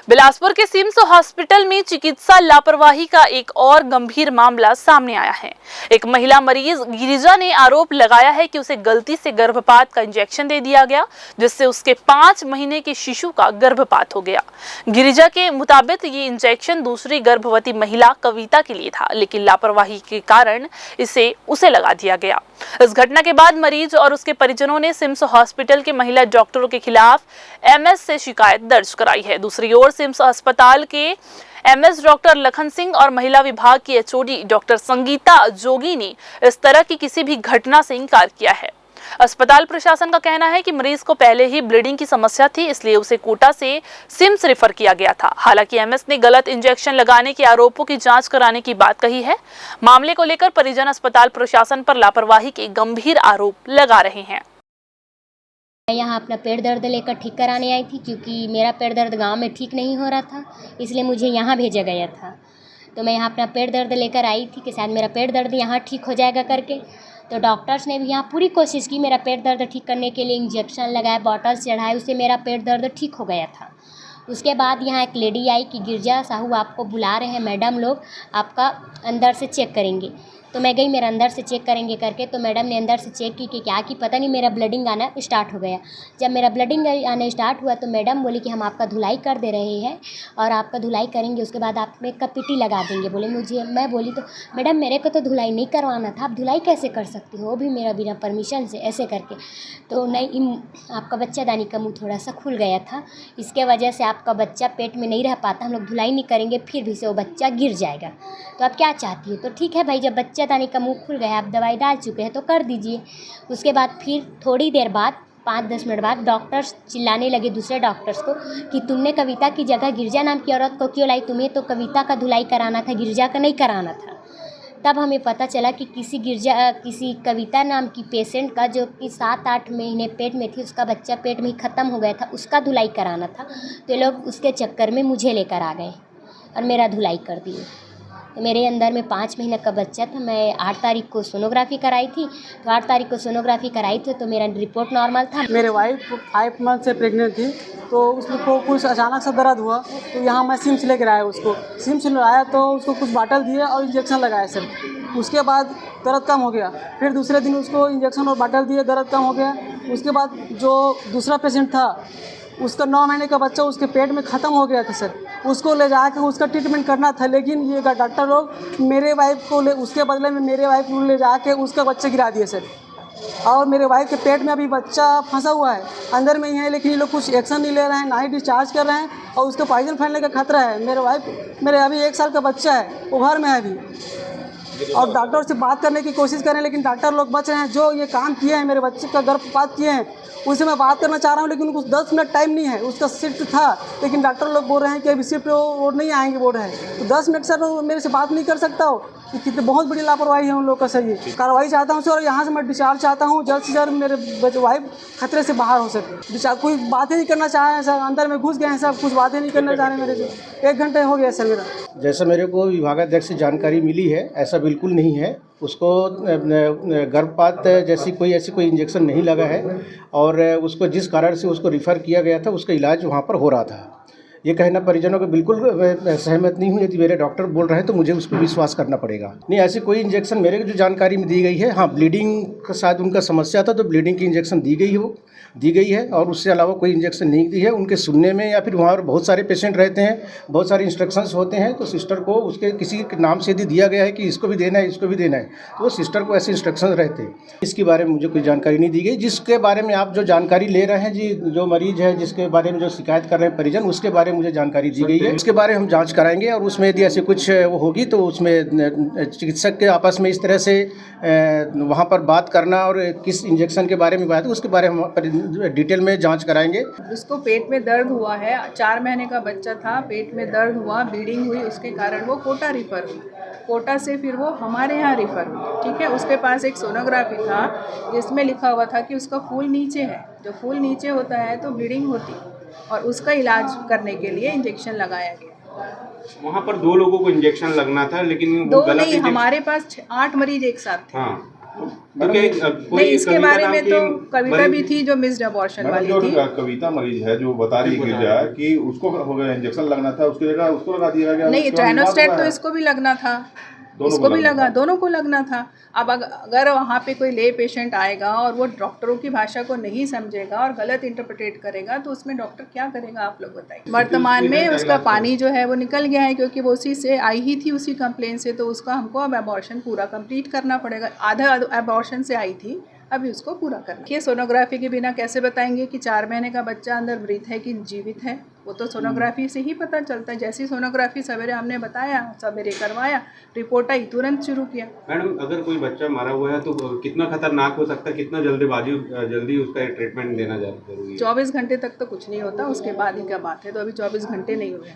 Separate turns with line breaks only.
बिलासपुर के CIMS hospital में चिकित्सा लापरवाही का एक और गंभीर मामला सामने आया है। एक महिला मरीज गिरिजा ने आरोप लगाया है कि उसे गलती से गर्भपात का इंजेक्शन दे दिया गया, जिससे उसके 5 महीने के शिशु का गर्भपात हो गया। गिरिजा के मुताबिक ये इंजेक्शन दूसरी गर्भवती महिला कविता के लिए था, लेकिन लापरवाही के कारण उसे लगा दिया गया। इस घटना के बाद मरीज और उसके परिजनों ने सिम्स हॉस्पिटल के महिला डॉक्टरों के खिलाफ एमएस से शिकायत दर्ज कराई है। दूसरी ओर सिम्स अस्पताल के एमएस डॉक्टर लखन सिंह और महिला विभाग की एचओडी डॉक्टर संगीता जोगी ने इस तरह की किसी भी घटना से इनकार किया है। अस्पताल प्रशासन का कहना है कि मरीज को पहले ही ब्लीडिंग की समस्या थी, इसलिए उसे कोटा से सिम्स रेफर किया गया था। हालांकि एमएस ने गलत इंजेक्शन लगाने के आरोपों की जांच कराने की बात कही है। मामले को लेकर परिजन अस्पताल प्रशासन पर लापरवाही के गंभीर आरोप लगा रहे हैं।
मैं यहाँ अपना पेट दर्द लेकर ठीक कराने आई थी, क्योंकि मेरा पेट दर्द गांव में ठीक नहीं हो रहा था, इसलिए मुझे यहाँ भेजा गया था। तो मैं यहाँ अपना पेट दर्द लेकर आई थी कि शायद मेरा पेट दर्द यहाँ ठीक हो जाएगा करके। तो डॉक्टर्स ने भी यहाँ पूरी कोशिश की मेरा पेट दर्द ठीक करने के लिए, इंजेक्शन लगाए, बॉटल्स चढ़ाए, उससे मेरा पेट दर्द ठीक हो गया था। उसके बाद यहाँ एक लेडी आई कि गिरजा साहू आपको बुला रहे हैं, मैडम लोग आपका अंदर से चेक करेंगे। तो मैं गई, मेरा अंदर से चेक करेंगे करके। तो मैडम ने अंदर से चेक की कि क्या कि पता नहीं मेरा ब्लडिंग आना स्टार्ट हो गया। जब मेरा ब्लडिंग आना स्टार्ट हुआ तो मैडम बोली कि हम आपका धुलाई कर दे रहे हैं और आपका धुलाई करेंगे, उसके बाद आप में का पीटी लगा देंगे। बोले मैं बोली तो मैडम मेरे को तो धुलाई नहीं करवाना था, आप धुलाई कैसे कर सकती हो, वो भी मेरा बिना परमिशन से, ऐसे करके। तो नहीं, आपका बच्चा दानी का मुँह थोड़ा सा खुल गया था, इसके वजह से आपका बच्चा पेट में नहीं रह पाता, हम लोग धुलाई नहीं करेंगे, फिर भी से वो बच्चा गिर जाएगा। तो आप क्या चाहती हो? तो ठीक है भाई, जब बच्चा दानी का मुंह खुल गया, आप दवाई डाल चुके हैं तो कर दीजिए। उसके बाद फिर थोड़ी देर बाद 5-10 मिनट बाद डॉक्टर्स चिल्लाने लगे दूसरे डॉक्टर्स को कि तुमने कविता की जगह गिरजा नाम की औरत को क्यों लाई, तुम्हें तो कविता का धुलाई कराना था, गिरजा का नहीं कराना था। तब हमें पता चला कि किसी कविता नाम की पेशेंट का, जो कि 7-8 महीने पेट में थी, उसका बच्चा पेट में ही ख़त्म हो गया था, उसका धुलाई कराना था। तो ये लोग उसके चक्कर में मुझे लेकर आ गए और मेरा धुलाई कर दिए। तो मेरे अंदर में 5 महीने का बच्चा था। मैं 8 तारीख को सोनोग्राफी कराई थी, तो 8 तारीख को सोनोग्राफी कराई थी तो मेरा रिपोर्ट नॉर्मल था।
मेरे वाइफ 5 मंथ से प्रेग्नेंट थी, तो उसको कुछ अचानक से दर्द हुआ, तो यहाँ मैं सिम्स लेकर आया। उसको सिम्स लाया तो उसको कुछ बाटल दिए और इंजेक्शन लगाया सर। उसके बाद दर्द कम हो गया। फिर दूसरे दिन उसको इंजेक्शन और बाटल दिए, दर्द कम हो गया। उसके बाद जो दूसरा पेशेंट था, उसका 9 महीने का बच्चा उसके पेट में ख़त्म हो गया था सर। उसको ले जा के उसका ट्रीटमेंट करना था, लेकिन ये डॉक्टर लोग मेरे वाइफ को उसके बदले में मेरे वाइफ को ले जा के उसका बच्चा गिरा दिए सर। और मेरे वाइफ के पेट में अभी बच्चा फंसा हुआ है, अंदर में ही है, लेकिन ये लोग कुछ एक्शन नहीं ले रहे हैं, ना ही डिस्चार्ज कर रहे हैं, और उसको पॉइजन फैलने का खतरा है। मेरे अभी 1 साल का बच्चा है, वो घर में है अभी, और डॉक्टर से बात करने की कोशिश करें, लेकिन डॉक्टर लोग बच रहे हैं। जो ये काम किए हैं, मेरे बच्चे का गर्भपात किए हैं, उससे मैं बात करना चाह रहा हूँ, लेकिन उनको 10 मिनट टाइम नहीं है। उसका शिफ्ट था, लेकिन डॉक्टर लोग बोल रहे हैं कि अभी शिफ्ट वो नहीं आएंगे बोल रहे हैं। तो 10 मिनट सर वो मेरे से बात नहीं कर सकता हो, कि कितनी बहुत बड़ी लापरवाही है उन लोग का सर। ये कार्रवाई चाहता हूँ सर, और यहाँ से मैं डिस्चार्ज चाहता हूँ जल्द से जल्द। मेरे वाइफ खतरे से बाहर हो सके। डिस्चार्ज कोई बात ही नहीं करना चाह रहे हैं सर, अंदर में घुस गए हैं सब, कुछ बातें नहीं करना चाह रहे मेरे से। 1 घंटे हो गया सर मेरा।
जैसा मेरे को विभागाध्यक्ष से जानकारी मिली है, ऐसा बिल्कुल नहीं है। उसको गर्भपात जैसी कोई इंजेक्शन नहीं लगा है, और उसको जिस कारण से उसको रिफ़र किया गया था, उसका इलाज वहाँ पर हो रहा था। ये कहना परिजनों को बिल्कुल सहमत नहीं हूँ। यदि मेरे डॉक्टर बोल रहे हैं तो मुझे उस पर विश्वास करना पड़ेगा। नहीं, ऐसी कोई इंजेक्शन मेरे को जो जानकारी में दी गई है, हाँ ब्लीडिंग का शायद उनका समस्या था, तो ब्लीडिंग की इंजेक्शन दी गई है, और उससे अलावा कोई इंजेक्शन नहीं दी है। उनके सुनने में, या फिर वहाँ पर बहुत सारे पेशेंट रहते हैं, बहुत सारे इंस्ट्रक्शंस होते हैं, तो सिस्टर को उसके किसी के नाम से यदि दिया गया है कि इसको भी देना है, इसको भी देना है, तो वो सिस्टर को ऐसे इंस्ट्रक्शंस रहते हैं। इसके बारे में मुझे कोई जानकारी नहीं दी गई। जिसके बारे में आप जो जानकारी ले रहे हैं जी, जो मरीज है जिसके बारे में जो शिकायत कर रहे हैं परिजन, उसके बारे में मुझे जानकारी दी गई है। उसके बारे में हम जाँच कराएंगे, और उसमें यदि ऐसे कुछ वो होगी तो उसमें चिकित्सक के आपस में इस तरह से वहाँ पर बात करना, और किस इंजेक्शन के बारे में बात है, उसके बारे में हम डिटेल में जांच कराएंगे।
उसको पेट में दर्द हुआ है, 4 महीने का बच्चा था, पेट में दर्द हुआ, ब्लीडिंग हुई, उसके कारण वो कोटा रिफ़र हुई। कोटा से फिर वो हमारे यहाँ रिफ़र हुई, ठीक है। उसके पास एक सोनोग्राफी था, जिसमें लिखा हुआ था कि उसका फूल नीचे है। जो फूल नीचे होता है तो ब्लीडिंग होती, और उसका इलाज करने के लिए इंजेक्शन लगाया गया।
वहाँ पर 2 लोगों को इंजेक्शन लगना था, लेकिन
2 नहीं, हमारे पास 8 मरीज एक साथ थे।
हाँ। क्योंकि कोई
नहीं, इसके
कविता
बारे
नाम
में
की
तो कविता भी
मरीज-
थी जो मिस्ड अबॉर्शन
मैडम
वाली
जो
थी।
कविता मरीज है जो बता रही है गिरजा कि उसको हो गया इंजेक्शन लगना था, उसकी जगह उसको लगा दिया गया।
नहीं,
उसके बाद विवाद
ट्राइनोस्टेट
हुआ
तो
है।
इसको भी लगना था,
दोनों
इसको
को
भी
लगना
लगा,
था।
दोनों को लगना था। अब अगर वहाँ पे कोई ले पेशेंट आएगा और वो डॉक्टरों की भाषा को नहीं समझेगा और गलत इंटरप्रेट करेगा तो उसमें डॉक्टर क्या करेगा, आप लोग बताइए। वर्तमान में उसका पानी जो है वो निकल गया है, क्योंकि वो उसी से आई ही थी, उसी कंप्लेन से, तो उसका हमको अब अबॉर्शन पूरा कंप्लीट करना पड़ेगा। आधा अबॉर्शन से आई थी, अभी उसको पूरा करना। ये सोनोग्राफी के बिना कैसे बताएंगे कि 4 महीने का बच्चा अंदर मृत है कि जीवित है? वो तो सोनोग्राफी से ही पता चलता है। जैसी सोनोग्राफी सवेरे हमने बताया, सवेरे करवाया, रिपोर्ट आई, तुरंत शुरू किया।
मैडम अगर कोई बच्चा मारा हुआ है तो कितना खतरनाक हो सकता है, कितना जल्दी उसका ट्रीटमेंट देना जरूरी है?
24 घंटे तक तो कुछ नहीं होता, उसके बाद ही क्या बात है, तो अभी 24 घंटे नहीं हुए।